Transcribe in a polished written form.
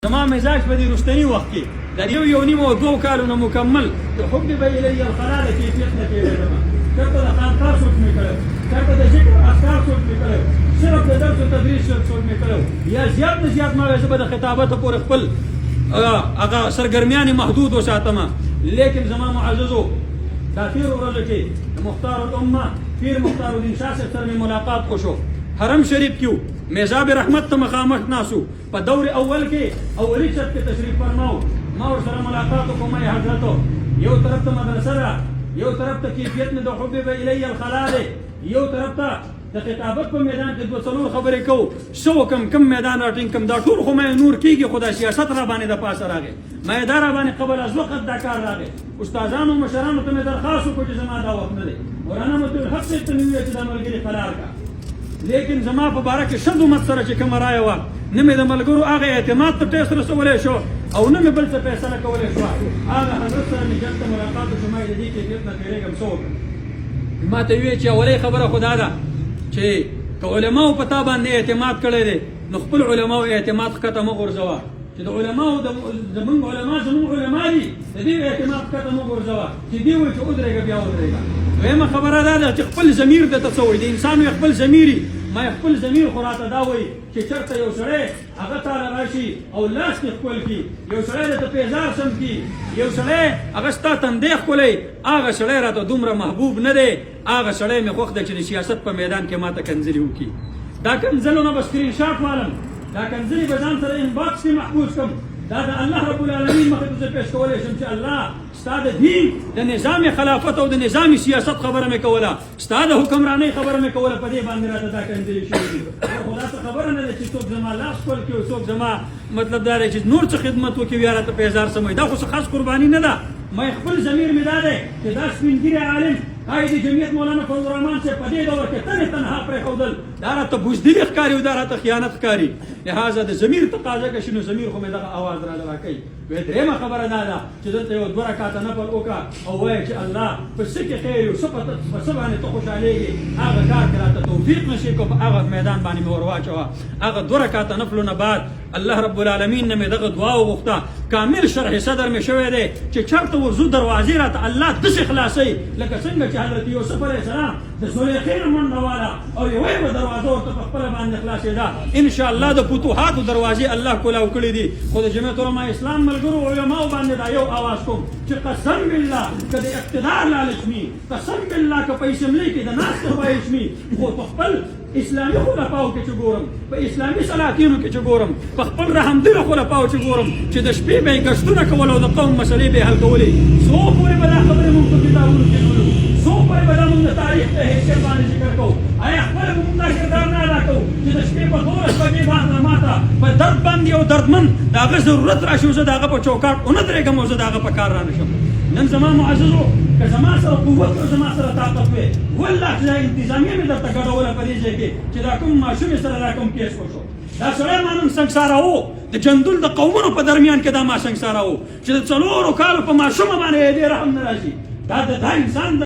زما مزاج په دې رستنی وخت کې د یو نیم او دوه کالونو مکمل حبب الی الخلال کیفیت نه کېږم چېرته د خانقاه سوچ مې کړی چېرته د ذکر اذکار سوچ مې کړی صرف د درس و تدریس سوچ مې کړی یا زیات نه زیات ما زه به د خطابته پورې خپل هغه سرګرمیانې محدود وساتم. لیکن زما معززو دا تېرو ورځو کې د مختار الامه پیر مختار الدین شاه صاحب سره مې ملاقات وشو. حرم شریف کې میزاب رحمت ته مخامخ ناسو په دور اول کې اولی چت کې تشریف فرماو. ما ورسره ملاقات وکړم. حضرتو یو طرف ته مدرسه ده، یو طرف ته کیفیت مې د حبب الی الخلا دی، یو طرف ته د خطابت په میدان کې دوه څلور خبرې کوو. شو کم میدان راټینګ کم دا ټول خو مې نور کېږي، خو دا سیاست را باندې د پاسه راغی. ما یې دا را باندې قبل از وخت دا کار راغی. استادانو مشرانو ته مې درخواست وکړ چې زما دا وخت نه دی. مولانا مطلب صاحب ته مې وویل چې دا ملګري قرار کا. لیکن زما په باره کې ښه امت سره چې کومه رایه وه، نه مې د ملګرو هغه اعتماد ته ټیس رسولی شو او نه مې بل څه فیصله کولی شوه. هغه حضرت سره مې جلد ته ملاقات وشو. ما یې د دې کیفیت نه تېرېږم. څه وکړم؟ ما ته ویې چې اولۍ خبره خو دا ده چې که علماو په تا باندې اعتماد کړی دی نو خپل علماو اعتماد ښکته مه غورځوه. چې د علماو زمونږ علما دي، د دې اعتماد ښکته مه غورځوه. چې دې وایي چې ودرېږه بیا ودرېږه. دویمه خبره دا ده چې خپل ضمیر درته څه وایي. د انسان خپل ضمیري ما خپل ضمیر خو راته دا وایي چې چېرته یو سړی هغه تاله راشي او لاس دې ښکل کړي، یو سړی درته پیزار سم کړي، یو سړی هغه ستا تندی ښکلی، هغه سړی راته دومره محبوب نه دی. هغه سړی مې خوښ دی چې د سیاست په میدان کې ماته کنځلې وکړي. دا کنځلونه به سکرین شاټ والم، دا کنځلې به ځان سره انباکس کې محفوظ کړم. دا د الله رب العالمین مخې ته زه پیش کولی شم چې الله ستا د دین د نظام خلافت او د نظام سیاست خبره مې کوله، ستا د حکمرانۍ خبره مې کوله. په دې باندې راته دا کنځلې شوي دي. خو داسې خبره نه ده چې څوک زما لاس ښکل کړي او څوک زما مطلب دا دی چې نور څه خدمت وکړي بیا راته پیزار سموي. دا خو څه خاص قرباني نه ده. ما خپل ضمیر مې دا دی چې دا سپین ږیری عالم قائد جمعیت مولانا فضل الرحمن صاحب په دې دور کې تنها پرېښودل، دا راته بزدلي ښکاري او دا راته خیانت ښکاري. لهذا د ضمیر تقاضا که شي نو ضمیر خو مې دغه اواز راکوي. درېیمه خبره دا ده چې دلته یو دوه رکعته نفل وکړه او وایه چې الله په څه کې خیر یو څه په څه باندې ته خوشحالېږي، هغه کار کې راته توفیق نصیب کړه. په هغه میدان باندې مې ور واچوه. هغه دوه رکعته نفلونه بعد الله رب العالمین نه مې دغه دعا وغوښته. کامل شرح صدر مې شوی دی چې چېرته ورځو دروازې راته الله داسې خلاصوي لکه څنګه چې حضرت یوسف علیه السلام د زلیخې نه منډه واله او یوې به دروازه ورته په خپله باندې خلاصېده. انشاءالله د فتوحاتو دروازې الله کولاو کړي دي. خو د جمعیت علما اسلام ملګرو علماو باندې دا یو اواز کوم چې قسم بالله که د اقتدار لالچ وي، قسم بالله که په اسمبلۍ کې د ناستې خواهش وي، خو په خپل اسلامي خلفاو کې چې ګورم، په اسلامي سلاطینو کې چې ګورم، په خپل رحمدلو خلفاو چې ګورم چې د شپې به یې ګشتونه کول او د قوم مسلې به یې حل کولې. څو پورې به دا خبرې مونږ په کتابونو کې لولو، څو پورې به دا مونږ د تاریخ د حیثیت باندې ذکر کوو. آیا خپله به مونږ دا کردار نه ادا کوو چې د شپې په 12 بجې باندې ماته په درد باندې یو دردمند د هغه ضرورت راشي او زه د هغه په چوکاټ ونه درېږم او زه د هغه په کار را نه شم. نن زما معززو که زما سره قوت او زما سره طاقت وی، والله چې دا انتظامیه مې درته ګډوله په دې ځای کې چې دا کوم ماشومې سره دا کوم کیس وشو. دا سړی ما نن سنګساراو د جندول د قومونو په درمیان کې دا ما سنګساراو چې د 4 کالو په ماشومه باندې یې دې رحم نه راشي. دا انسان